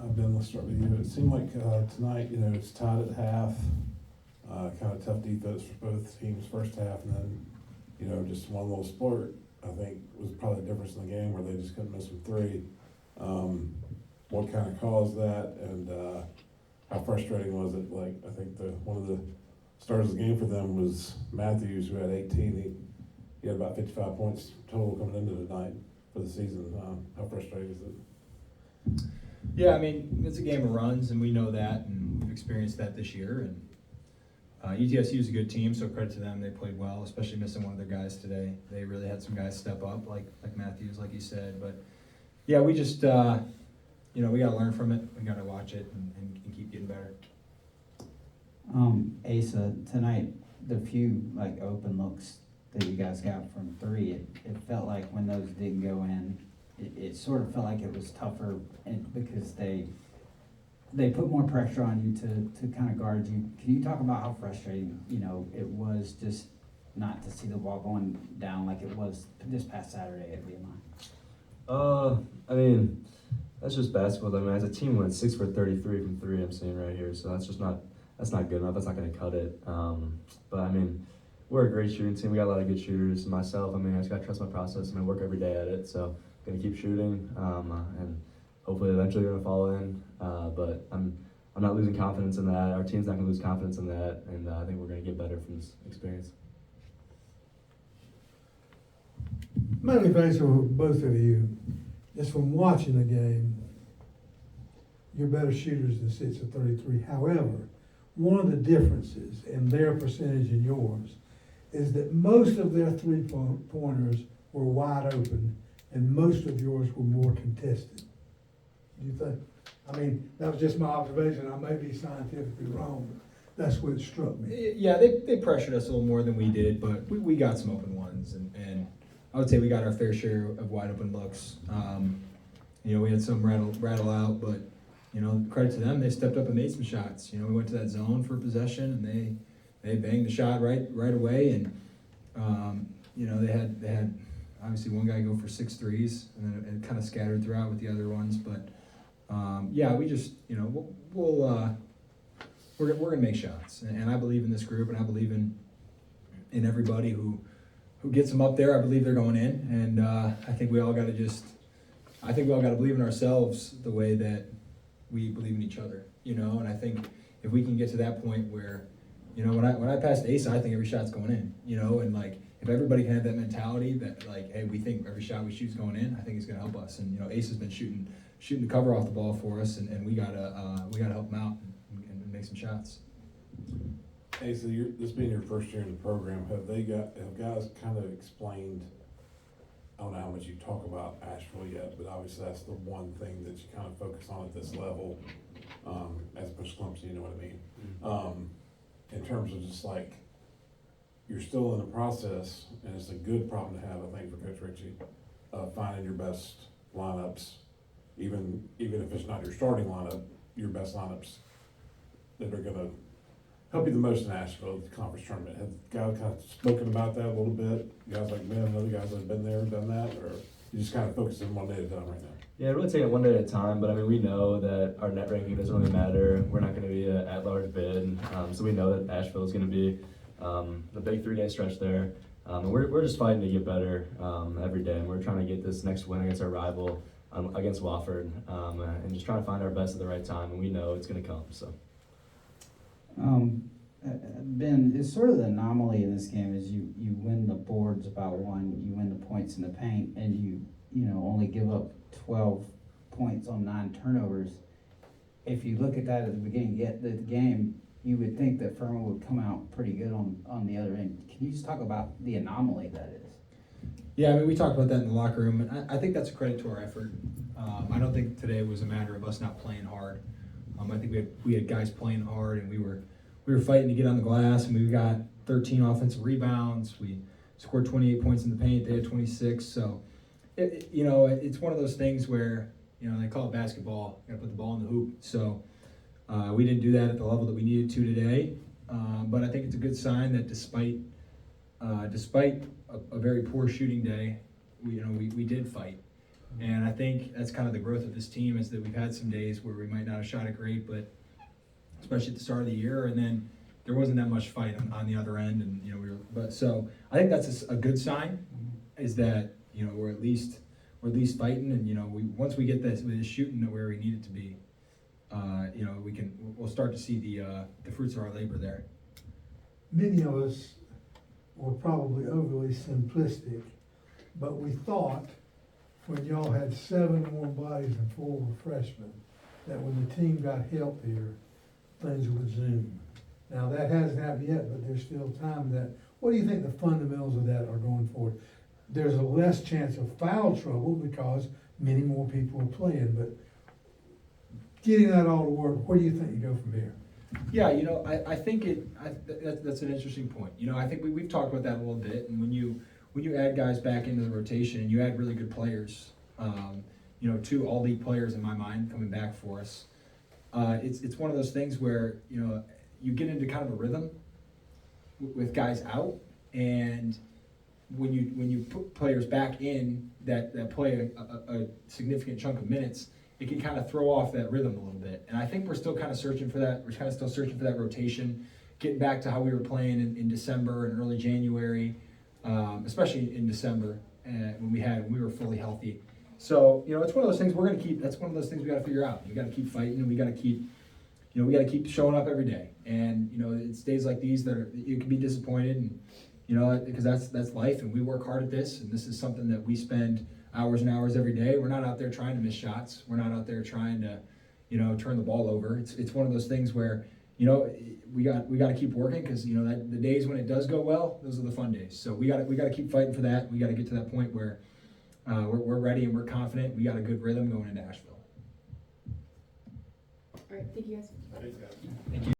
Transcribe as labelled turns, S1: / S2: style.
S1: Ben, let's start with you. It seemed like tonight, it's tied at half. Kind of tough defense for both teams first half, and then, just one little splurt, I think, was probably the difference in the game where they just couldn't miss from three. What kind of caused that, and how frustrating was it? Like, I think one of the stars of the game for them was Matthews, who had 18. He had about 55 points total coming into tonight for the season. How frustrating is it?
S2: Yeah, I mean, it's a game of runs, and we know that, and we've experienced that this year. And ETSU is a good team, so credit to them. They played well, especially missing one of their guys today. They really had some guys step up, like Matthews, like you said. But yeah, we just, we got to learn from it. We got to watch it and keep getting better.
S3: Asa, tonight, the few open looks that you guys got from three, it felt like when those didn't go in, it sort of felt like it was tougher because they put more pressure on you to kind of guard you. Can you talk about how frustrating, it was just not to see the ball going down like it was this past Saturday at VMI?
S4: I mean, that's just basketball. I mean, as a team, we went 6 for 33 from three. I'm seeing right here, so that's not good enough. That's not going to cut it. But I mean, we're a great shooting team. We got a lot of good shooters. Myself, I mean, I just got to trust my process and I work every day at it. So going to keep shooting, and hopefully eventually going to fall in. But I'm not losing confidence in that. Our team's not going to lose confidence in that, and I think we're going to get better from this experience.
S5: My only thanks for both of you, just from watching the game, you're better shooters than 6 of 33. However, one of the differences in their percentage and yours is that most of their three-pointers were wide open and most of yours were more contested. Do you think? I mean, that was just my observation. I may be scientifically wrong, but that's what struck me.
S2: Yeah, they pressured us a little more than we did, but we got some open ones, and I would say we got our fair share of wide open looks. We had some rattle out, but credit to them, they stepped up and made some shots. We went to that zone for possession, and they banged the shot right away, and they had obviously one guy go for 6 threes, and then it kind of scattered throughout with the other ones. But we just we're gonna make shots, and I believe in this group, and I believe in everybody who gets them up there. I believe they're going in, and I think we all got to believe in ourselves the way that we believe in each other, and I think if we can get to that point where, when I passed Asa, I think every shot's going in, and if everybody can have that mentality that hey, we think every shot we shoot's going in, I think it's going to help us. And Asa's been shooting the cover off the ball for us, and we gotta help him out and make some shots.
S1: Asa, this being your first year in the program, have guys kind of explained? I don't know how much you talk about Asheville yet, but obviously that's the one thing that you kind of focus on at this level, as opposed to Clemson, you know what I mean? In terms of just you're still in the process, and it's a good problem to have, I think, for Coach Ritchie, finding your best lineups, even if it's not your starting lineup, your best lineups that are going to help you the most in Asheville, the conference tournament. Have guys kind of spoken about that a little bit? Guys like Ben and other guys that have been there and done that, or you just kind of focusing one day at a time right now?
S4: Yeah, really taking it one day at a time, but I mean, we know that our net ranking doesn't really matter. We're not going to be an at-large bid, so we know that Asheville is going to be the big 3-day stretch there. And we're just fighting to get better every day, and we're trying to get this next win against our rival against Wofford, and just trying to find our best at the right time, and we know it's going to come. So.
S3: Ben, it's sort of the anomaly in this game is you win the boards about one, you win the points in the paint, and you only give up 12 points on 9 turnovers. If you look at that at the beginning of the game, you would think that Furman would come out pretty good on the other end. Can you just talk about the anomaly that is?
S2: Yeah, I mean, we talked about that in the locker room, and I think that's a credit to our effort. I don't think today was a matter of us not playing hard. I think we had guys playing hard, and we were fighting to get on the glass, and we got 13 offensive rebounds. We scored 28 points in the paint. They had 26. So, it's one of those things where, they call it basketball. You got to put the ball in the hoop. So we didn't do that at the level that we needed to today. But I think it's a good sign that despite a very poor shooting day, we did fight. And I think that's kind of the growth of this team, is that we've had some days where we might not have shot it great, but especially at the start of the year, and then there wasn't that much fight on the other end, and but so I think that's a good sign, is that we're at least fighting, and once we get this shooting where we need it to be, we'll start to see the fruits of our labor there.
S5: Many of us were probably overly simplistic, but we thought when y'all had 7 warm bodies and 4 were freshmen, that when the team got healthier, things would zoom. Now, that hasn't happened yet, but there's still time. What do you think the fundamentals of that are going forward? There's a less chance of foul trouble because many more people are playing, but getting that all to work, where do you think you go from here?
S2: Yeah, I think that's an interesting point. I think we've talked about that a little bit, and when you add guys back into the rotation and you add really good players, 2 all-league players in my mind coming back for us, it's one of those things where you get into kind of a rhythm with guys out, and when you put players back in that play a significant chunk of minutes, it can kind of throw off that rhythm a little bit. And I think we're still kind of searching for that. We're kind of still searching for that rotation, getting back to how we were playing in December and early January, especially in December when we were fully healthy. So it's one of those things we're going to keep. That's one of those things we got to figure out. We got to keep fighting, and we got to keep showing up every day. And it's days like these that you can be disappointed, and because that's life, and we work hard at this, and this is something that we spend hours and hours every day. We're not out there trying to miss shots. We're not out there trying to turn the ball over. It's one of those things where we got to keep working, because that the days when it does go well, those are the fun days. So we got to keep fighting for that. We got to get to that point where we're ready and we're confident. We got a good rhythm going into Asheville.
S6: All right, thank you guys.
S1: Thanks, guys.
S2: Thank you.